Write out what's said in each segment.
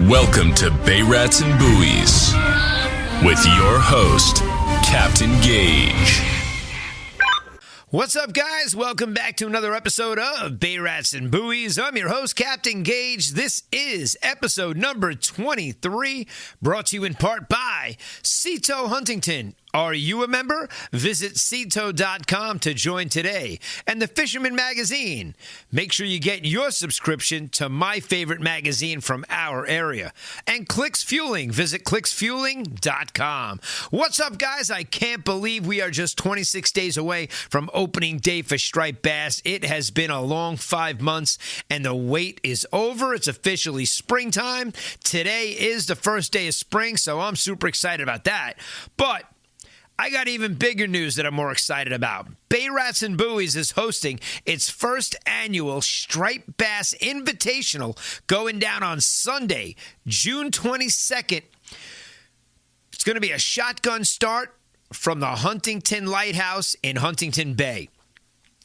Welcome to Bay Rats and Buoys with your host, Captain Gaige. What's up, guys? Welcome back to another episode of Bay Rats and Buoys. I'm your host, Captain Gaige. This is episode number 23, brought to you in part by CLiX Huntington. Are you a member? Visit CLiX.com to join today. And the Fisherman Magazine. Make sure you get your subscription to my favorite magazine from our area. And CLiX Fueling. Visit CLiXfueling.com. What's up, guys? I can't believe we are just 26 days away from opening day for striped bass. It has been a long 5 months, and the wait is over. It's officially springtime. Today is the first day of spring, so I'm super excited about that. But I got even bigger news that I'm more excited about. Bay Rats and Buoys is hosting its first annual Striped Bass Invitational going down on Sunday, June 22nd. It's going to be a shotgun start from the Huntington Lighthouse in Huntington Bay.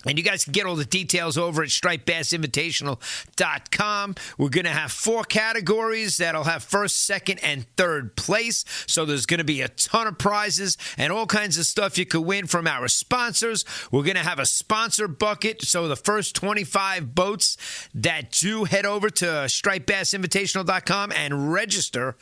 And you guys can get all the details over at stripedbassinvitational.com. We're going to have 4 categories that'll have first, second, and third place. So there's going to be a ton of prizes and all kinds of stuff you could win from our sponsors. We're going to have a sponsor bucket. So the first 25 boats that do head over to stripedbassinvitational.com and register,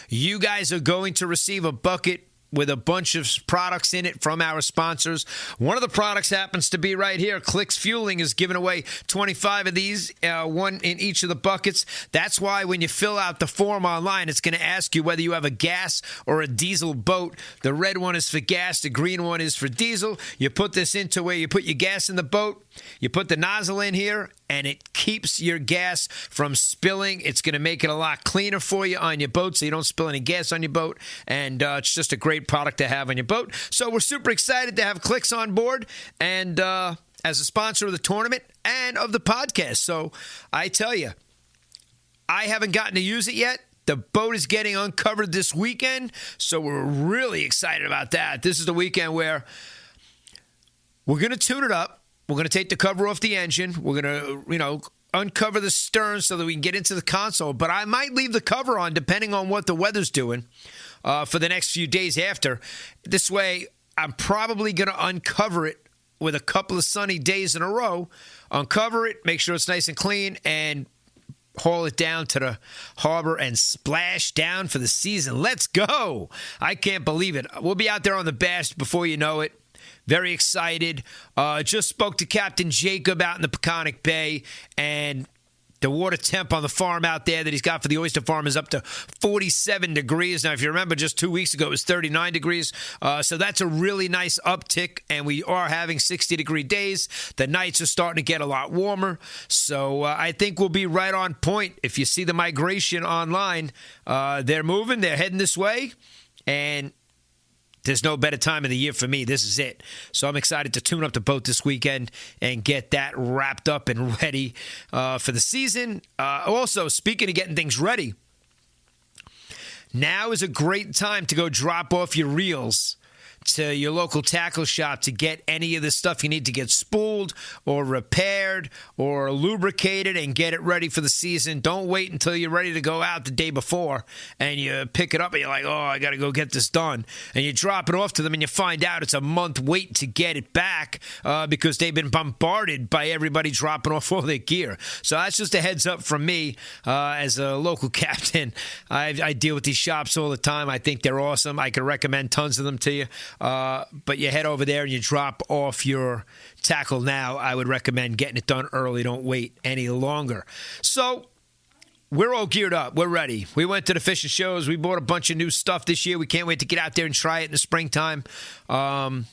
you guys are going to receive a bucket with a bunch of products in it from our sponsors. One of the products happens to be right here. CLiX Fueling is giving away 25 of these, one in each of the buckets. That's why when you fill out the form online, it's going to ask you whether you have a gas or a diesel boat. The red one is for gas. The green one is for diesel. You put this into where you put your gas in the boat. You put the nozzle in here, and it keeps your gas from spilling. It's going to make it a lot cleaner for you on your boat so you don't spill any gas on your boat. And it's just a great product to have on your boat. So we're super excited to have CLiX on board and as a sponsor of the tournament and of the podcast. So I tell you, I haven't gotten to use it yet. The boat is getting uncovered this weekend, so we're really excited about that. This is the weekend where we're going to tune it up. We're going to take the cover off the engine. We're going to, uncover the stern so that we can get into the console. But I might leave the cover on depending on what the weather's doing for the next few days after. This way, I'm probably going to uncover it with a couple of sunny days in a row. Uncover it, make sure it's nice and clean, and haul it down to the harbor and splash down for the season. Let's go. I can't believe it. We'll be out there on the bass before you know it. Very excited. Just spoke to Captain Jacob out in the Peconic Bay, and the water temp on the farm out there that he's got for the oyster farm is up to 47 degrees. Now, if you remember, just 2 weeks ago, it was 39 degrees. So that's a really nice uptick, and we are having 60-degree days. The nights are starting to get a lot warmer. So I think we'll be right on point. If you see the migration online, they're moving. They're heading this way, and there's no better time of the year for me. This is it. So I'm excited to tune up the boat this weekend and get that wrapped up and ready for the season. Also, speaking of getting things ready, now is a great time to go drop off your reels to your local tackle shop to get any of the stuff you need to get spooled or repaired or lubricated and get it ready for the season. Don't wait until you're ready to go out the day before and you pick it up and you're like, oh, I got to go get this done. And you drop it off to them and you find out it's a month wait to get it back because they've been bombarded by everybody dropping off all their gear. So that's just a heads up from me as a local captain. I deal with these shops all the time. I think they're awesome. I can recommend tons of them to you. But you head over there and you drop off your tackle now. I would recommend getting it done early. Don't wait any longer. So we're all geared up. We're ready. We went to the fishing shows. We bought a bunch of new stuff this year. We can't wait to get out there and try it in the springtime. And,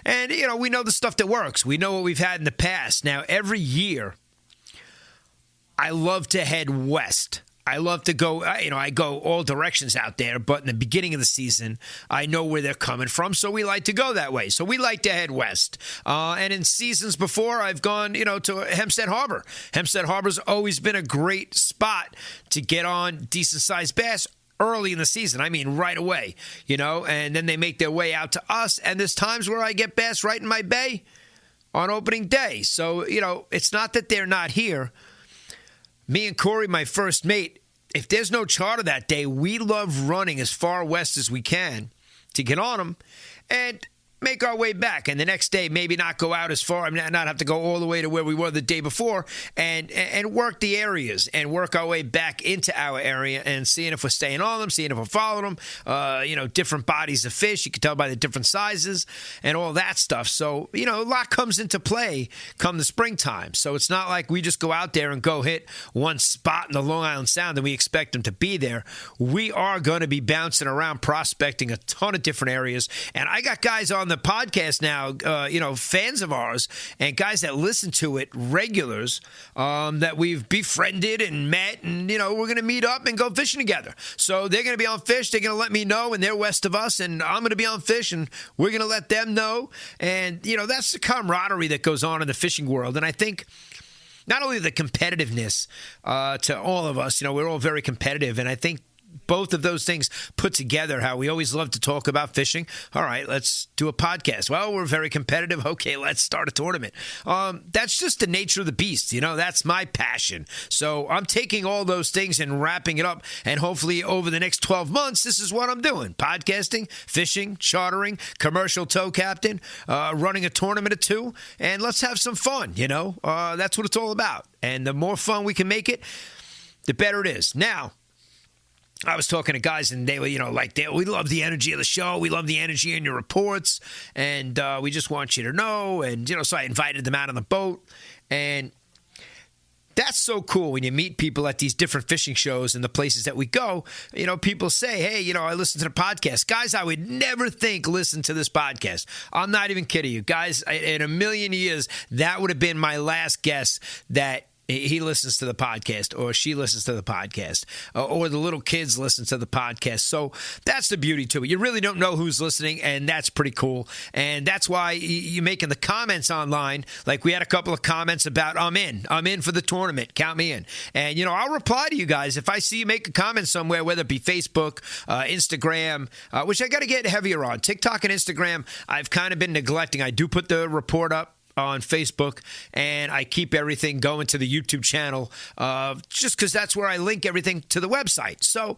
we know the stuff that works. We know what we've had in the past. Now, every year, I love to head west. I love to go, I go all directions out there, but in the beginning of the season, I know where they're coming from, so we like to go that way. So we like to head west. And in seasons before, I've gone, to Hempstead Harbor. Hempstead Harbor's always been a great spot to get on decent-sized bass early in the season. I mean, right away, and then they make their way out to us. And there's times where I get bass right in my bay on opening day. So, it's not that they're not here. Me and Corey, my first mate, if there's no charter that day, we love running as far west as we can to get on them and make our way back, and the next day maybe not go out as far, not have to go all the way to where we were the day before, and work the areas and work our way back into our area and seeing if we're staying on them, seeing if we're following them, different bodies of fish. You can tell by the different sizes and all that stuff. So, a lot comes into play come the springtime. So it's not like we just go out there and go hit one spot in the Long Island Sound and we expect them to be there. We are going to be bouncing around prospecting a ton of different areas, and I got guys on the podcast now, fans of ours and guys that listen to it, regulars, that we've befriended and met, and, we're going to meet up and go fishing together. So they're going to be on fish. They're going to let me know, and they're west of us, and I'm going to be on fish, and we're going to let them know. And, that's the camaraderie that goes on in the fishing world. And I think not only the competitiveness to all of us, we're all very competitive, and I think both of those things put together, how we always love to talk about fishing. All right, let's do a podcast. Well, we're very competitive. Okay, let's start a tournament. That's just the nature of the beast. That's my passion. So I'm taking all those things and wrapping it up. And hopefully over the next 12 months, this is what I'm doing. Podcasting, fishing, chartering, commercial tow captain, running a tournament or two. And let's have some fun, That's what it's all about. And the more fun we can make it, the better it is. Now, I was talking to guys, and they were, we love the energy of the show. We love the energy in your reports, and we just want you to know. And, so I invited them out on the boat. And that's so cool when you meet people at these different fishing shows and the places that we go. People say, hey, I listen to the podcast. Guys, I would never think listen to this podcast. I'm not even kidding you. Guys, in a million years, that would have been my last guess that he listens to the podcast, or she listens to the podcast, or the little kids listen to the podcast. So that's the beauty to it. You really don't know who's listening, and that's pretty cool. And that's why you're making the comments online. Like we had a couple of comments about, I'm in for the tournament. Count me in. And, I'll reply to you guys. If I see you make a comment somewhere, whether it be Facebook, Instagram, which I got to get heavier on. TikTok and Instagram, I've kind of been neglecting. I do put the report up on Facebook, and I keep everything going to the YouTube channel just because that's where I link everything to the website. So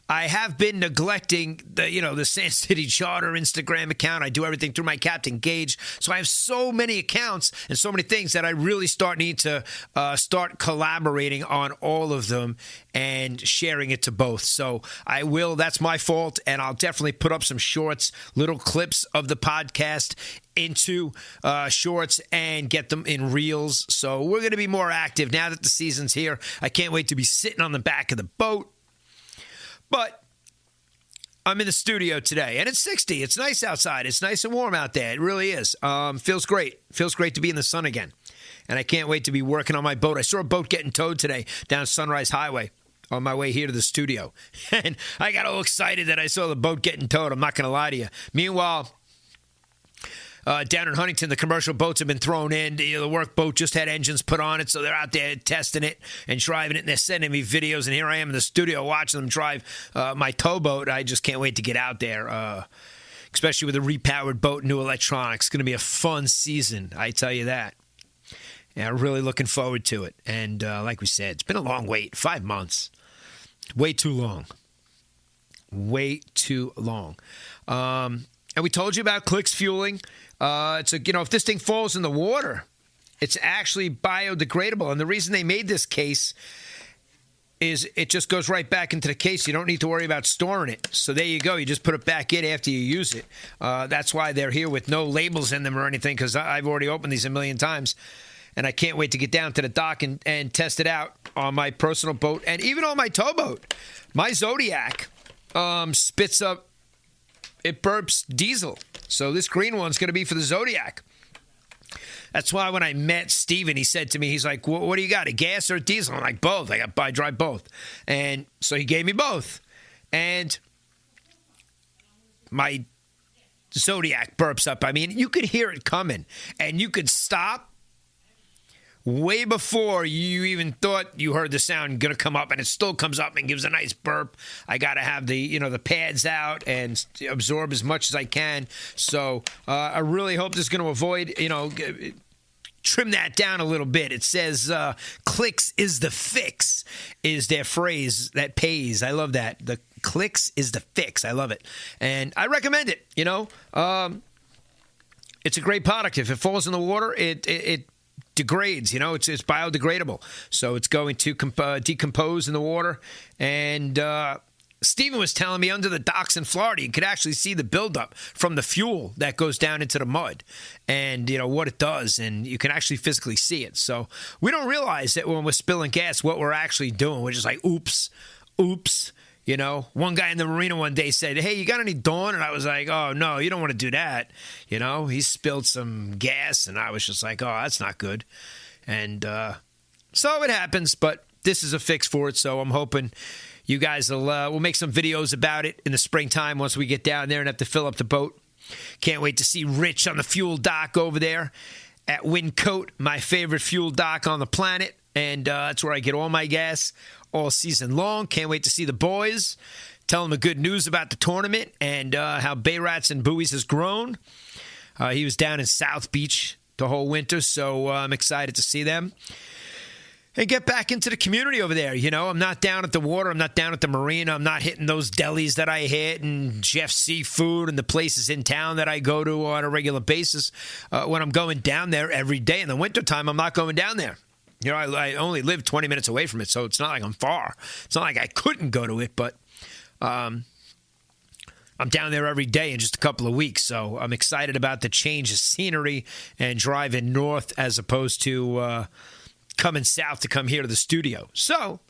I have been neglecting the Sand City Charter Instagram account. I do everything through my Captain Gaige. So I have so many accounts and so many things that I really need to start collaborating on all of them and sharing it to both. So I will. That's my fault. And I'll definitely put up some shorts, little clips of the podcast into shorts and get them in reels. So we're going to be more active now that the season's here. I can't wait to be sitting on the back of the boat. But I'm in the studio today, and it's 60. It's nice outside. It's nice and warm out there. It really is. Feels great. Feels great to be in the sun again. And I can't wait to be working on my boat. I saw a boat getting towed today down Sunrise Highway on my way here to the studio. And I got all excited that I saw the boat getting towed. I'm not going to lie to you. Meanwhile, down in Huntington, the commercial boats have been thrown in. The work boat just had engines put on it, so they're out there testing it and driving it, and they're sending me videos, and here I am in the studio watching them drive my towboat. I just can't wait to get out there, especially with a repowered boat, new electronics. It's going to be a fun season, I tell you that. Yeah, I'm really looking forward to it. And like we said, it's been a long wait, 5 months. Way too long. Way too long. And we told you about CLiX Fueling. It's if this thing falls in the water, it's actually biodegradable. And the reason they made this case is it just goes right back into the case. You don't need to worry about storing it. So there you go. You just put it back in after you use it. That's why they're here with no labels in them or anything, because I've already opened these a million times. And I can't wait to get down to the dock and test it out on my personal boat and even on my towboat. My Zodiac spits up, it burps diesel. So this green one's going to be for the Zodiac. That's why when I met Steven, he said to me, he's like, what do you got, a gas or a diesel? I'm like, both. I drive both. And so he gave me both. And my Zodiac burps up. I mean, you could hear it coming. And you could stop way before you even thought you heard the sound going to come up, and it still comes up and gives a nice burp. I got to have the pads out and absorb as much as I can. So I really hope this is going to avoid, trim that down a little bit. It says CLiX is the fix is their phrase that pays. I love that. The CLiX is the fix. I love it. And I recommend it, it's a great product. If it falls in the water, it degrades, it's biodegradable. So it's going to decompose in the water. And Steven was telling me under the docks in Florida, you could actually see the buildup from the fuel that goes down into the mud and, what it does. And you can actually physically see it. So we don't realize that when we're spilling gas, what we're actually doing. We're just like, oops. One guy in the marina one day said, hey, you got any Dawn? And I was like, oh, no, you don't want to do that. He spilled some gas. And I was just like, oh, that's not good. And so it happens. But this is a fix for it. So I'm hoping you guys will make some videos about it in the springtime once we get down there and have to fill up the boat. Can't wait to see Rich on the fuel dock over there at Wyncote, my favorite fuel dock on the planet. And that's where I get all my gas all season long. Can't wait to see the boys. Tell them the good news about the tournament and how Bay Rats and Buoys has grown. He was down in South Beach the whole winter, so I'm excited to see them. And get back into the community over there. I'm not down at the water. I'm not down at the marina. I'm not hitting those delis that I hit and Jeff's Seafood and the places in town that I go to on a regular basis. When I'm going down there every day in the wintertime, I'm not going down there. I only live 20 minutes away from it, so it's not like I'm far. It's not like I couldn't go to it, but I'm down there every day in just a couple of weeks. So I'm excited about the change of scenery and driving north as opposed to coming south to come here to the studio. So,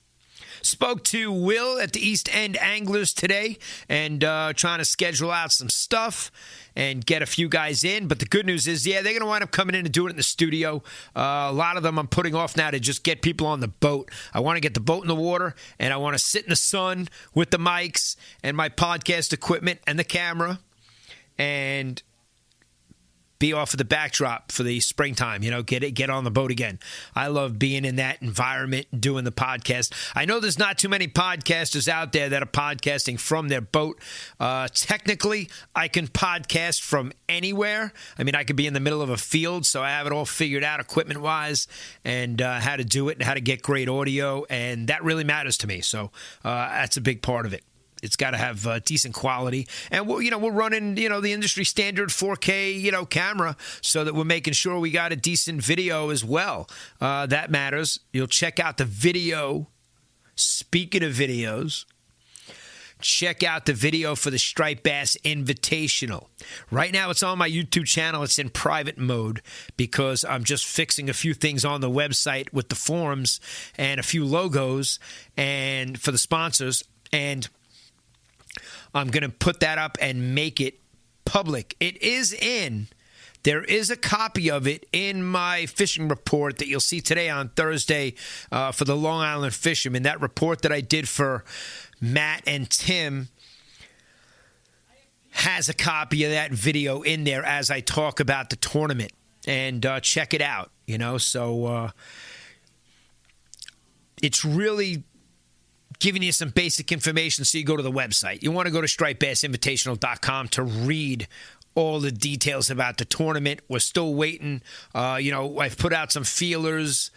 spoke to Will at the East End Anglers today and trying to schedule out some stuff and get a few guys in. But the good news is, they're going to wind up coming in and doing it in the studio. A lot of them I'm putting off now to just get people on the boat. I want to get the boat in the water, and I want to sit in the sun with the mics and my podcast equipment and the camera and be off of the backdrop for the springtime, get on the boat again. I love being in that environment, doing the podcast. I know there's not too many podcasters out there that are podcasting from their boat. Technically, I can podcast from anywhere. I mean, I could be in the middle of a field, so I have it all figured out equipment-wise and how to do it and how to get great audio, and that really matters to me. So that's a big part of it. It's got to have decent quality. And, we're running, the industry standard 4K, camera so that we're making sure we got a decent video as well. That matters. You'll check out the video. Speaking of videos, check out the video for the Striped Bass Invitational. Right now, it's on my YouTube channel. It's in private mode because I'm just fixing a few things on the website with the forums and a few logos and for the sponsors. And I'm going to put that up and make it public. There is a copy of it in my fishing report that you'll see today on Thursday for the Long Island fishermen. That report that I did for Matt and Tim has a copy of that video in there as I talk about the tournament. And check it out, So it's really giving you some basic information so you go to the website. You want to go to stripedbassinvitational.com to read all the details about the tournament. We're still waiting. I've put out some feelers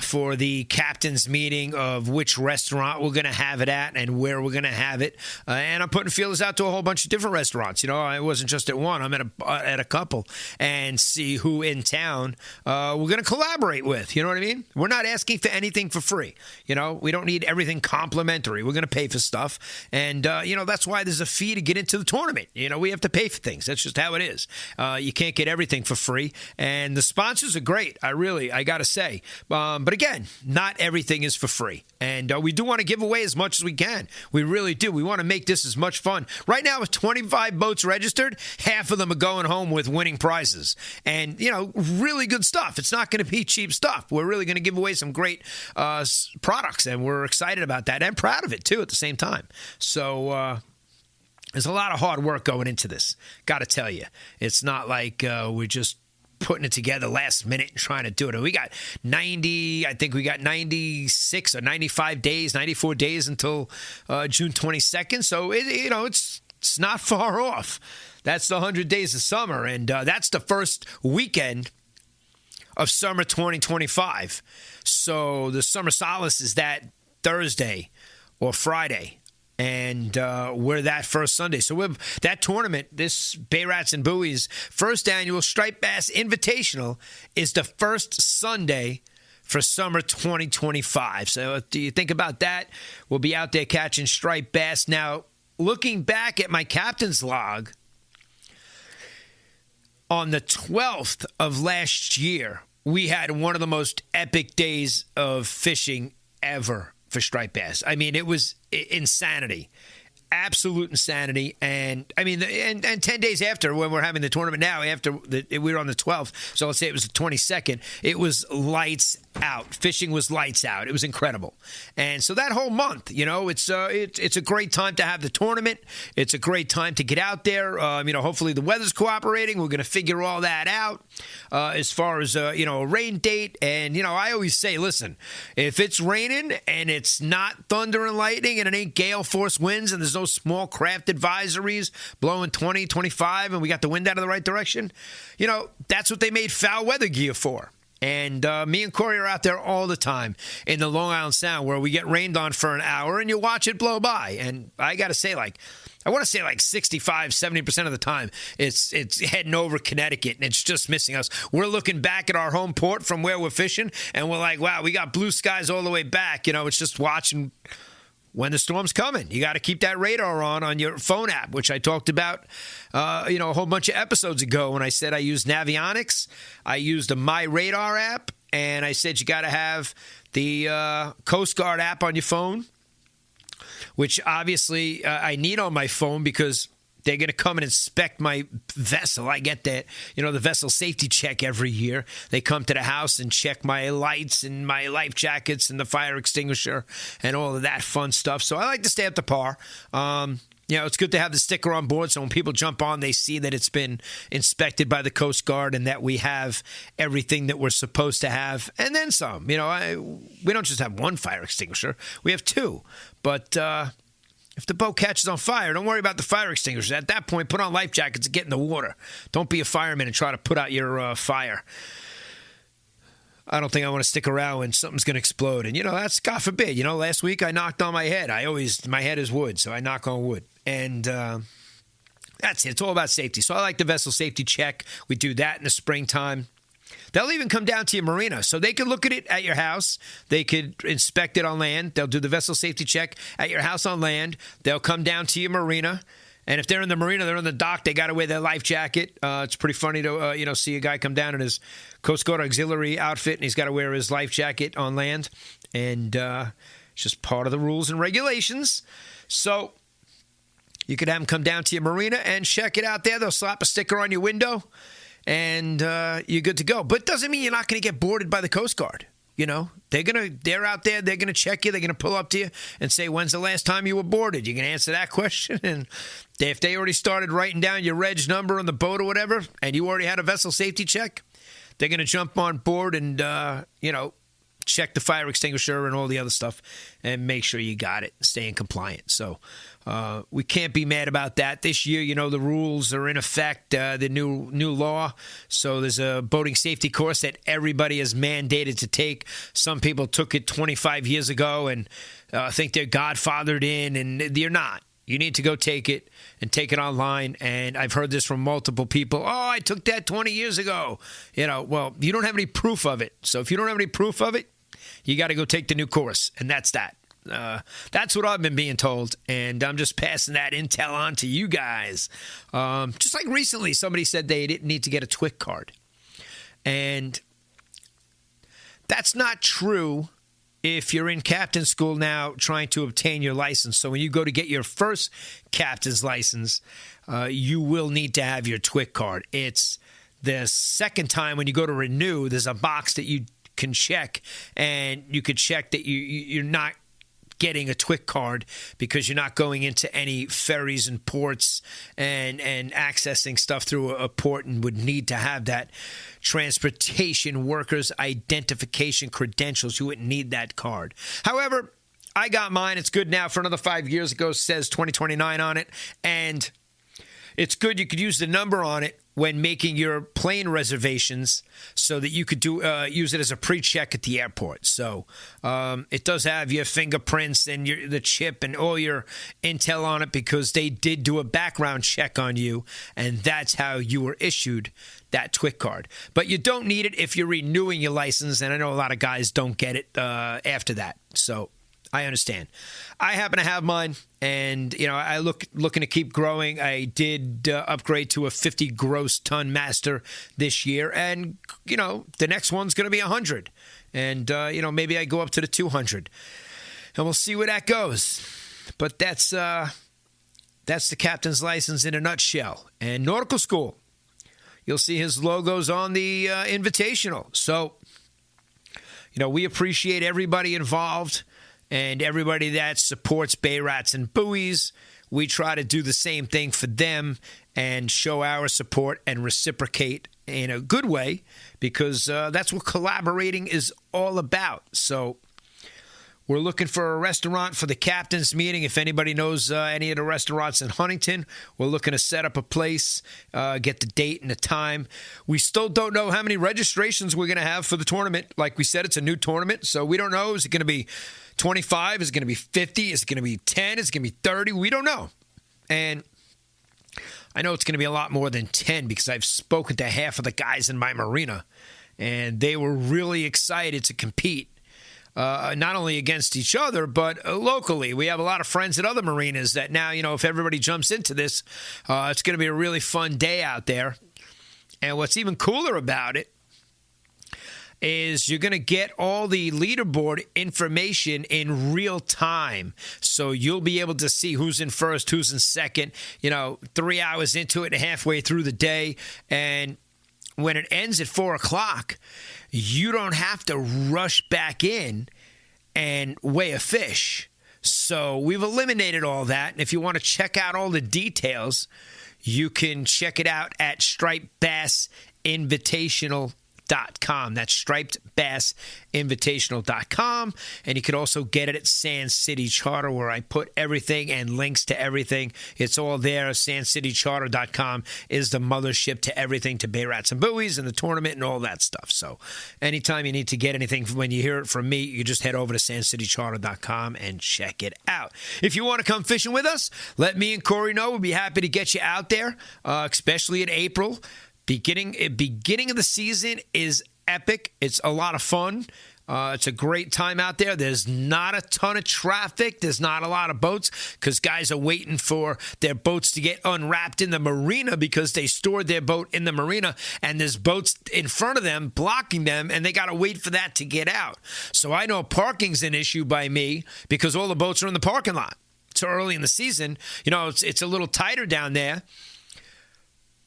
for the captain's meeting of which restaurant we're going to have it at and where we're going to have it. And I'm putting feelers out to a whole bunch of different restaurants. I wasn't just at one. I'm at a couple and see who in town we're going to collaborate with. You know what I mean? We're not asking for anything for free. We don't need everything complimentary. We're going to pay for stuff. And, that's why there's a fee to get into the tournament. We have to pay for things. That's just how it is. You can't get everything for free. And the sponsors are great. I got to say. But again, not everything is for free. And we do want to give away as much as we can. We really do. We want to make this as much fun. Right now, with 25 boats registered, half of them are going home with winning prizes. And, really good stuff. It's not going to be cheap stuff. We're really going to give away some great products. And we're excited about that and proud of it, too, at the same time. So there's a lot of hard work going into this. Got to tell you. It's not like we're just putting it together last minute and trying to do it. We got 96 or 95 days, 94 days until June 22nd. So, it's not far off. That's the 100 days of summer. And that's the first weekend of summer 2025. So the Summer Solace is that Thursday or Friday. And we're that first Sunday. So that tournament, this Bay Rats and Buoys first annual Striped Bass Invitational, is the first Sunday for summer 2025. So do you think about that? We'll be out there catching striped bass. Now, looking back at my captain's log, on the 12th of last year, we had one of the most epic days of fishing ever for striped bass. I mean, it was insanity. Absolute insanity. And I mean, and 10 days after, when we're having the tournament now, we were on the 12th, so let's say it was the 22nd, it was lights out. Fishing was lights out. It was incredible. And so that whole month, it's a great time to have the tournament. It's a great time to get out there. Hopefully the weather's cooperating. We're going to figure all that out as far as, a rain date. And, I always say, listen, if it's raining and it's not thunder and lightning and it ain't gale force winds and there's no small craft advisories blowing 20, 25 and we got the wind out of the right direction, that's what they made foul weather gear for. And me and Corey are out there all the time in the Long Island Sound where we get rained on for an hour and you watch it blow by. And I got to say, I want to say 65, 70% of the time it's heading over Connecticut and it's just missing us. We're looking back at our home port from where we're fishing and we're like, wow, we got blue skies all the way back. It's just watching when the storm's coming. You got to keep that radar on your phone app, which I talked about, a whole bunch of episodes ago when I said I used Navionics. I used the My Radar app, and I said you got to have the Coast Guard app on your phone, which obviously I need on my phone because they're going to come and inspect my vessel. I get that, the vessel safety check every year. They come to the house and check my lights and my life jackets and the fire extinguisher and all of that fun stuff. So I like to stay up to par. It's good to have the sticker on board so when people jump on, they see that it's been inspected by the Coast Guard and that we have everything that we're supposed to have. And then some. We don't just have one fire extinguisher. We have two. But if the boat catches on fire, don't worry about the fire extinguisher. At that point, put on life jackets and get in the water. Don't be a fireman and try to put out your fire. I don't think I want to stick around when something's going to explode. And, that's God forbid. Last week I knocked on my head. My head is wood, so I knock on wood. And that's it. It's all about safety. So I like the vessel safety check. We do that in the springtime. They'll even come down to your marina. So they could look at it at your house. They could inspect it on land. They'll do the vessel safety check at your house on land. They'll come down to your marina. And if they're in the marina, they're on the dock, they got to wear their life jacket. It's pretty funny to, see a guy come down in his Coast Guard auxiliary outfit, and he's got to wear his life jacket on land. And it's just part of the rules and regulations. So you could have them come down to your marina and check it out there. They'll slap a sticker on your window. And you're good to go. But it doesn't mean you're not going to get boarded by the Coast Guard. They're out there. They're going to check you. They're going to pull up to you and say, when's the last time you were boarded? You can answer that question. And if they already started writing down your reg number on the boat or whatever, and you already had a vessel safety check, they're going to jump on board and, check the fire extinguisher and all the other stuff and make sure you got it and stay in compliance. So we can't be mad about that. This year, the rules are in effect, the new law. So there's a boating safety course that everybody is mandated to take. Some people took it 25 years ago and think they're godfathered in, and you're not. You need to go take it and take it online. And I've heard this from multiple people. Oh, I took that 20 years ago. Well, you don't have any proof of it. So if you don't have any proof of it, you got to go take the new course. And that's that. That's what I've been being told. And I'm just passing that intel on to you guys. Just like recently, somebody said they didn't need to get a TWIC card. And that's not true if you're in captain school now trying to obtain your license. So when you go to get your first captain's license, you will need to have your TWIC card. It's the second time when you go to renew, there's a box that you can check, and you could check that you're not getting a TWIC card because you're not going into any ferries and ports and accessing stuff through a port, and would need to have that transportation workers identification credentials. You wouldn't need that card. However, I got mine. It's good now for another 5 years. It says 2029 on it, and it's good. You could use the number on it when making your plane reservations so that you could use it as a pre-check at the airport. So it does have your fingerprints and the chip and all your intel on it because they did do a background check on you, and that's how you were issued that TWIC card. But you don't need it if you're renewing your license, and I know a lot of guys don't get it after that. So I understand. I happen to have mine, and I looking to keep growing. I did upgrade to a 50 gross ton master this year, and the next one's going to be 100, and maybe I go up to the 200, and we'll see where that goes. But that's the captain's license in a nutshell. And Nautical School, you'll see his logos on the Invitational. So we appreciate everybody involved. And everybody that supports Bay Rats and Buoys, we try to do the same thing for them and show our support and reciprocate in a good way because that's what collaborating is all about. So we're looking for a restaurant for the captain's meeting. If anybody knows any of the restaurants in Huntington, we're looking to set up a place, get the date and the time. We still don't know how many registrations we're going to have for the tournament. Like we said, it's a new tournament, so we don't know. Is it going to be 25? Is it going to be 50? Is it going to be 10? Is it going to be 30? We don't know. And I know it's going to be a lot more than 10 because I've spoken to half of the guys in my marina, and they were really excited to compete. Not only against each other, but locally. We have a lot of friends at other marinas that now, if everybody jumps into this, it's going to be a really fun day out there. And what's even cooler about it is you're going to get all the leaderboard information in real time. So you'll be able to see who's in first, who's in second, 3 hours into it and halfway through the day. And when it ends at 4 o'clock, you don't have to rush back in and weigh a fish. So we've eliminated all that. And if you want to check out all the details, you can check it out at stripedbassinvitational.com. That's stripedbassinvitational.com. And you can also get it at Sand City Charter, where I put everything and links to everything. It's all there. SandCityCharter.com is the mothership to everything, to Bay Rats and Buoys and the tournament and all that stuff. So anytime you need to get anything, when you hear it from me, you just head over to SandCityCharter.com and check it out. If you want to come fishing with us, let me and Corey know. We'll be happy to get you out there, especially in April. Beginning of the season is epic. It's a lot of fun. It's a great time out there. There's not a ton of traffic. There's not a lot of boats because guys are waiting for their boats to get unwrapped in the marina because they stored their boat in the marina and there's boats in front of them blocking them and they got to wait for that to get out. So I know parking's an issue by me because all the boats are in the parking lot. So early in the season, it's a little tighter down there.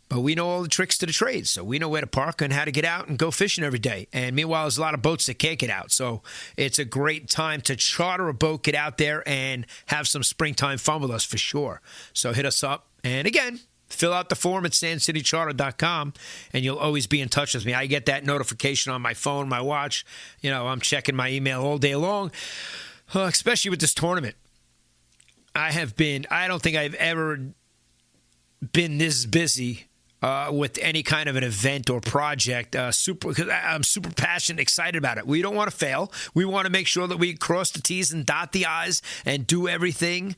But we know all the tricks to the trade, so we know where to park and how to get out and go fishing every day. And meanwhile, there's a lot of boats that can't get out. So it's a great time to charter a boat, get out there, and have some springtime fun with us for sure. So hit us up. And again, fill out the form at SandCityCharter.com, and you'll always be in touch with me. I get that notification on my phone, my watch. I'm checking my email all day long, especially with this tournament. I don't think I've ever been this busy with any kind of an event or project, because I'm super passionate, excited about it. We don't want to fail. We want to make sure that we cross the T's and dot the I's and do everything.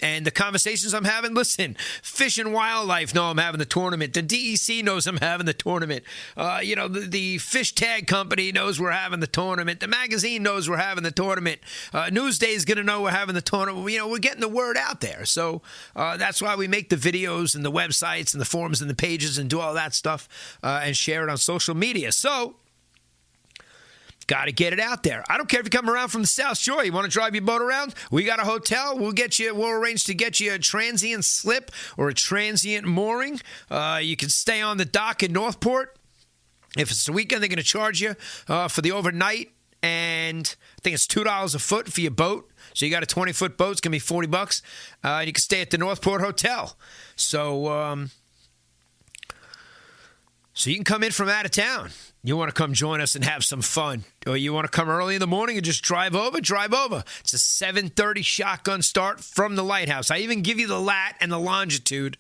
And the conversations I'm having, listen, Fish and Wildlife know I'm having the tournament. The DEC knows I'm having the tournament. The Fish Tag Company knows we're having the tournament. The magazine knows we're having the tournament. Newsday is going to know we're having the tournament. We're getting the word out there. So that's why we make the videos and the websites and the forums and the pages and do all that stuff and share it on social media. So got to get it out there. I don't care if you come around from the South Shore. You want to drive your boat around? We got a hotel. We'll arrange to get you a transient slip or a transient mooring. You can stay on the dock in Northport. If it's the weekend, they're going to charge you for the overnight. And I think it's $2 a foot for your boat. So you got a 20-foot boat. It's going to be $40. You can stay at the Northport Hotel. So you can come in from out of town. You want to come join us and have some fun. Or you want to come early in the morning and just drive over? It's a 7:30 shotgun start from the lighthouse. I even give you the lat and the longitude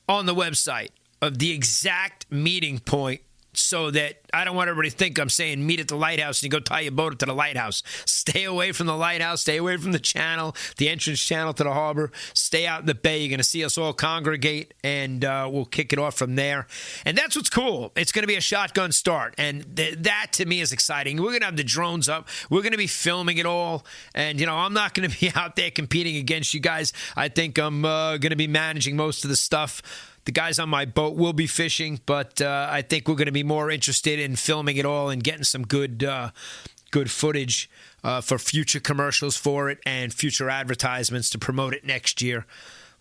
on the website. of the exact meeting point so that I don't want everybody to think I'm saying meet at the lighthouse and you go tie your boat up to the lighthouse. Stay away from the lighthouse. Stay away from the channel, the entrance channel to the harbor. Stay out in the bay. You're going to see us all congregate, and we'll kick it off from there. And that's what's cool. It's going to be a shotgun start, and that to me is exciting. We're going to have the drones up. We're going to be filming it all, and, I'm not going to be out there competing against you guys. I think I'm going to be managing most of the stuff. The guys on my boat will be fishing, but I think we're going to be more interested in filming it all and getting some good footage for future commercials for it and future advertisements to promote it next year.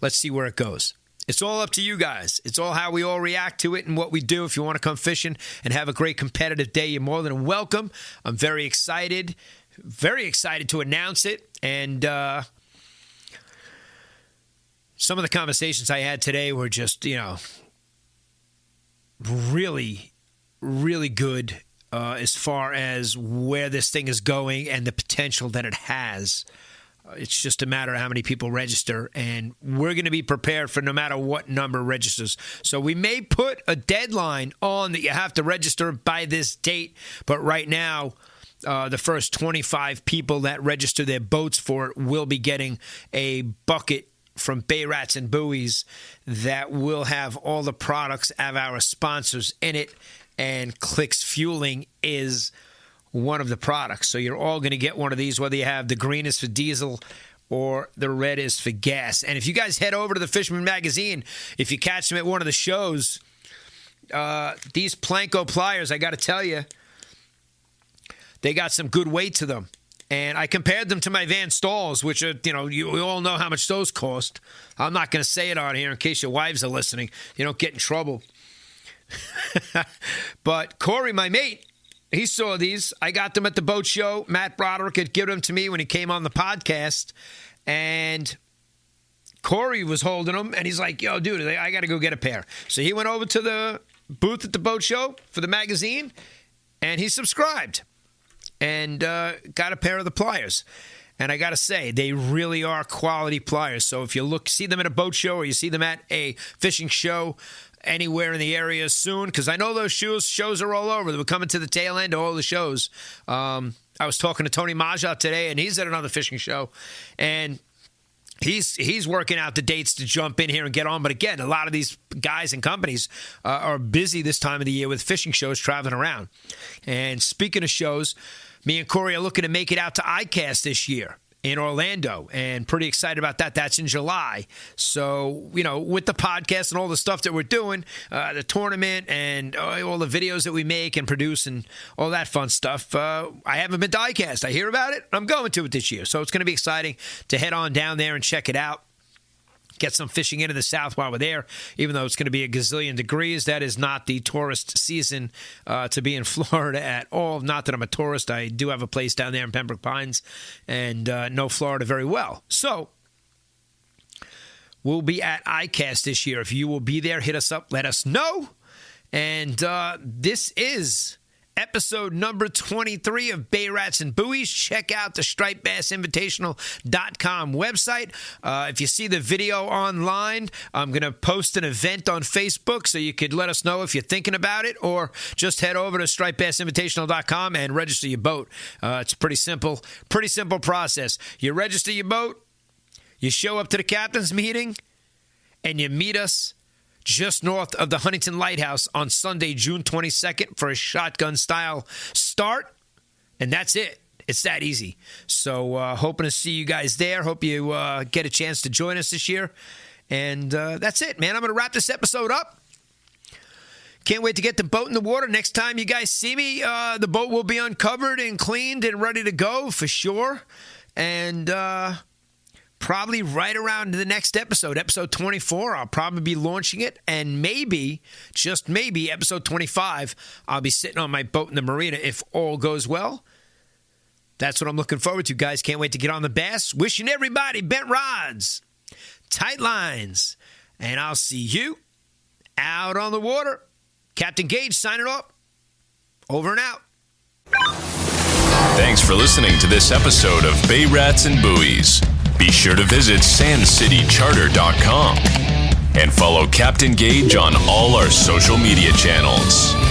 Let's see where it goes. It's all up to you guys. It's all how we all react to it and what we do. If you want to come fishing and have a great competitive day, you're more than welcome. I'm very excited to announce it, and some of the conversations I had today were just, really, really good as far as where this thing is going and the potential that it has. It's just a matter of how many people register, and we're going to be prepared for no matter what number registers. So we may put a deadline on that you have to register by this date, but right now, the first 25 people that register their boats for it will be getting a bucket from Bay Rats and Buoys that will have all the products of our sponsors in it, and CLiX Fueling is one of the products. So you're all going to get one of these, whether you have the green is for diesel or the red is for gas. And if you guys head over to the Fisherman Magazine, if you catch them at one of the shows, these Planko pliers, I got to tell you, they got some good weight to them. And I compared them to my Van Stalls, which are, you all know how much those cost. I'm not going to say it on here in case your wives are listening. You don't get in trouble. But Corey, my mate, he saw these. I got them at the boat show. Matt Broderick had given them to me when he came on the podcast. And Corey was holding them, and he's like, yo, dude, I got to go get a pair. So he went over to the booth at the boat show for the magazine, and he subscribed. And got a pair of the pliers. And I got to say, they really are quality pliers. So if you see them at a boat show or you see them at a fishing show anywhere in the area soon, because I know those shows are all over. We're coming to the tail end of all the shows. I was talking to Tony Maja today, and he's at another fishing show. And he's working out the dates to jump in here and get on. But again, a lot of these guys and companies are busy this time of the year with fishing shows traveling around. And speaking of shows, me and Corey are looking to make it out to ICAST this year in Orlando, and pretty excited about that. That's in July. So, with the podcast and all the stuff that we're doing, the tournament and all the videos that we make and produce and all that fun stuff, I haven't been to ICAST. I hear about it. I'm going to it this year. So it's going to be exciting to head on down there and check it out. Get some fishing into the south while we're there, even though it's going to be a gazillion degrees. That is not the tourist season to be in Florida at all. Not that I'm a tourist. I do have a place down there in Pembroke Pines and know Florida very well. So we'll be at ICAST this year. If you will be there, hit us up. Let us know. And this is episode number 23 of Bay Rats and Buoys. Check out the stripedbassinvitational.com website. If you see the video online, I'm going to post an event on Facebook, so you could let us know if you're thinking about it, or just head over to stripedbassinvitational.com and register your boat. It's pretty simple process. You register your boat, you show up to the captain's meeting, and you meet us just north of the Huntington Lighthouse on Sunday, June 22nd for a shotgun-style start, and that's it. It's that easy. So hoping to see you guys there. Hope you get a chance to join us this year. And that's it, man. I'm going to wrap this episode up. Can't wait to get the boat in the water. Next time you guys see me, the boat will be uncovered and cleaned and ready to go for sure. And probably right around the next episode 24, I'll probably be launching it. And maybe, just maybe, episode 25, I'll be sitting on my boat in the marina if all goes well. That's what I'm looking forward to, guys. Can't wait to get on the bass. Wishing everybody bent rods, tight lines, and I'll see you out on the water. Captain Gaige signing off. Over and out. Thanks for listening to this episode of Bay Rats and Buoys. Be sure to visit sandcitycharter.com. And follow Captain Gaige on all our social media channels.